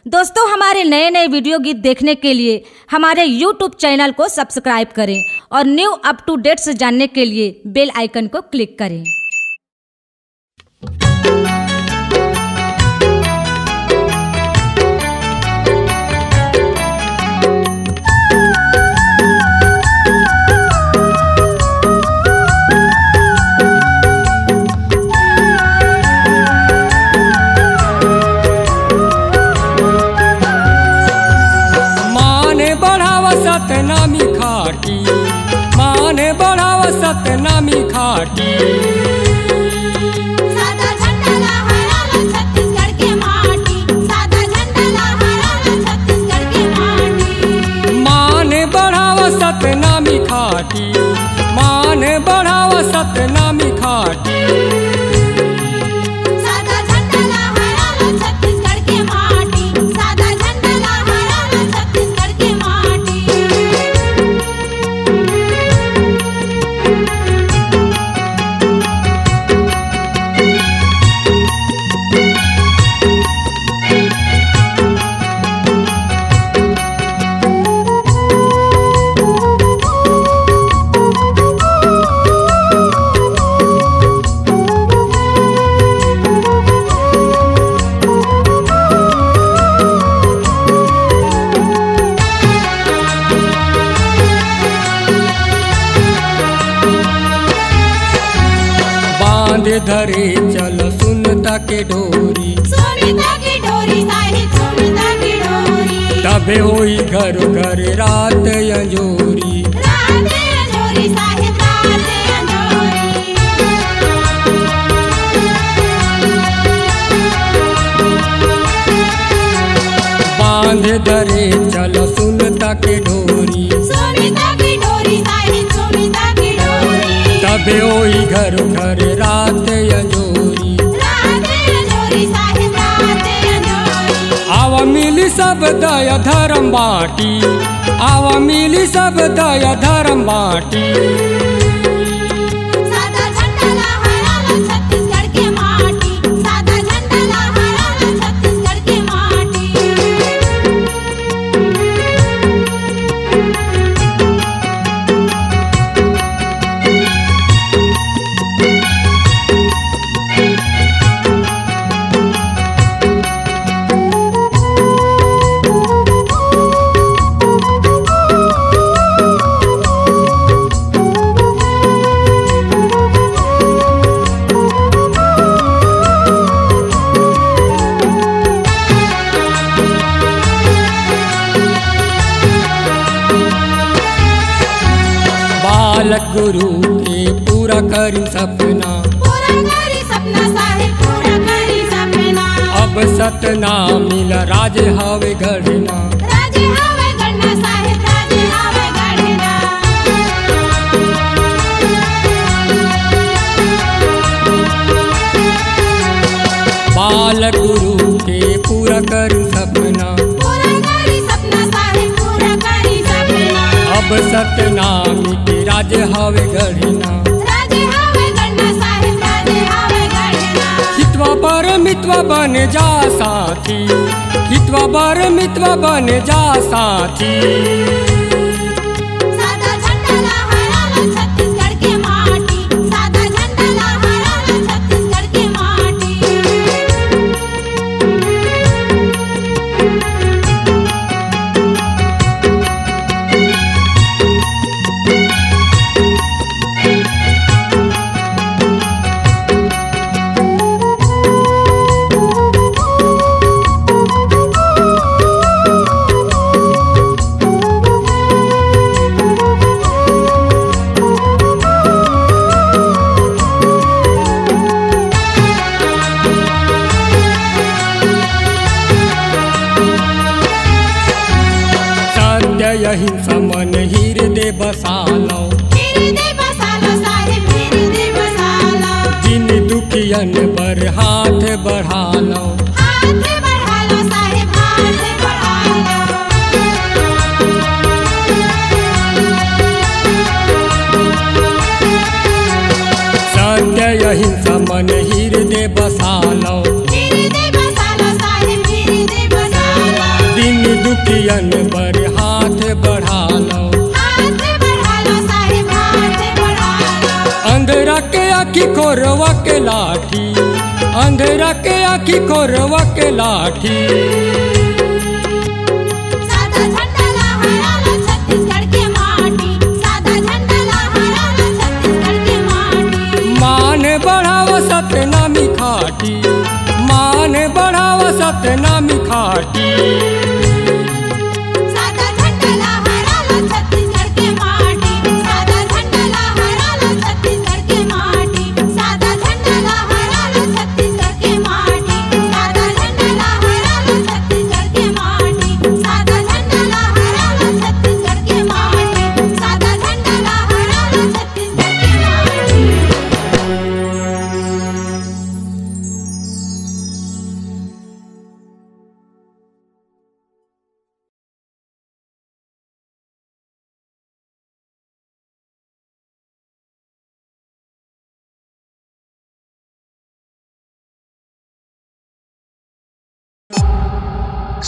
दोस्तों, हमारे नए नए वीडियो गीत देखने के लिए हमारे YouTube चैनल को सब्सक्राइब करें और न्यू अप टू डेट्स जानने के लिए बेल आइकन को क्लिक करें। सतनामी खाटी माने बढ़ाव सतनामी खाटी सादा झंडा लहराला छत्तीसगढ़ के माटी, सादा झंडा लहराला छत्तीसगढ़ के माटी। माने बढ़ाव सतनामी खाटी माने बढ़ाव सतनामी खाटी सादा झंडा लहराला छत्तीसगढ़ के माटी, सादा झंडा लहराला छत्तीसगढ़ के माटी। धरे चल सुनता के डोरी, सुनता की डोरी साहिब सुनता की डोरी। तबे होई घर घर रात अंजोरी, रात अंजोरी साहिब रात अंजोरी। बांध धरे चल सुनता के डोरी, सुनता की डोरी साहिब सुनता की डोरी। तबे होई घर घर रात अंजोरी, रात अंजोरी साहिब रात अंजोरी। आवा मिली सब दया धर्म बाटी, आवा मिली सब दया धर्म बाटी। सादा झंडा लहराला छत्तीसगढ़ के माटी, सादा झंडा लहराला छत्तीसगढ़ के माटी। बालक गुरु के पूरा करी सपना, पूरा करी सपना साहिब पूरा करी सपना। अब सतना मिल राज हवे गढ़ना, राजे हवे गढ़ना साहिब राजे हवे गढ़ना। बालक गुरु के पूरा करी सपना, पूरा करी सपना साहिब पूरा करी सपना। अब सतनामी के राज हवे गढ़ना। राजे हवे गढ़ना साहिब राजे हवे गढ़ना। हितवा पर मितवा बन जा साथी, हितवा पर मितवा बन जा साथी। सादा झंडा लहराला छत्तीसगढ़ के माटी, सादा झंडा लहराला छत्तीसगढ़ के माटी। अहिंसा मन हृदय बसालो, हृदय बसालो साहिब हृदय बसालो। जिन दुखियन पर हाथ बढ़ालो, हाथ बढ़ालो साहिब हाथ बढ़ालो। सत्य अहिंसा मन हृदय बसालो, हृदय बसालो साहिब हृदय बसालो। दियन पर हाथ बढ़ा लो, हाथ बढ़ा लो साहेब हाथ बढ़ा लो। अंधेरा के आँखी खोरवा के लाठी, अंधेरा के आँखी खोरवा के लाठी। सादा झंडा लहरा लो छत्तीसगढ़ के माटी, सादा झंडा लहरा लो छत्तीसगढ़ के माटी। मान बढ़ावा सतनामी खाटी, मान बढ़ावा सतनामी खाटी। सादा झंडा लहरा लो छत्तीसगढ़ के माटी, सादा झंडा लहरा लो छत्तीसगढ़ के माटी, सादा झंडा लहरा लो छत्तीसगढ़ के माटी, सादा झंडा लहरा लो छत्तीसगढ़ के माटी, सादा झंडा लहरा लो छत्तीसगढ़ के माटी, सादा झंडा लहरा लो छत्तीसगढ़ के माटी।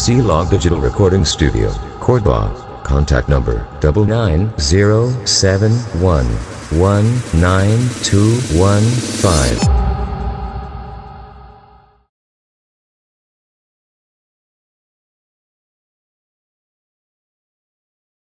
C-Log Digital Recording Studio, Cordoba. Contact number 99071192115.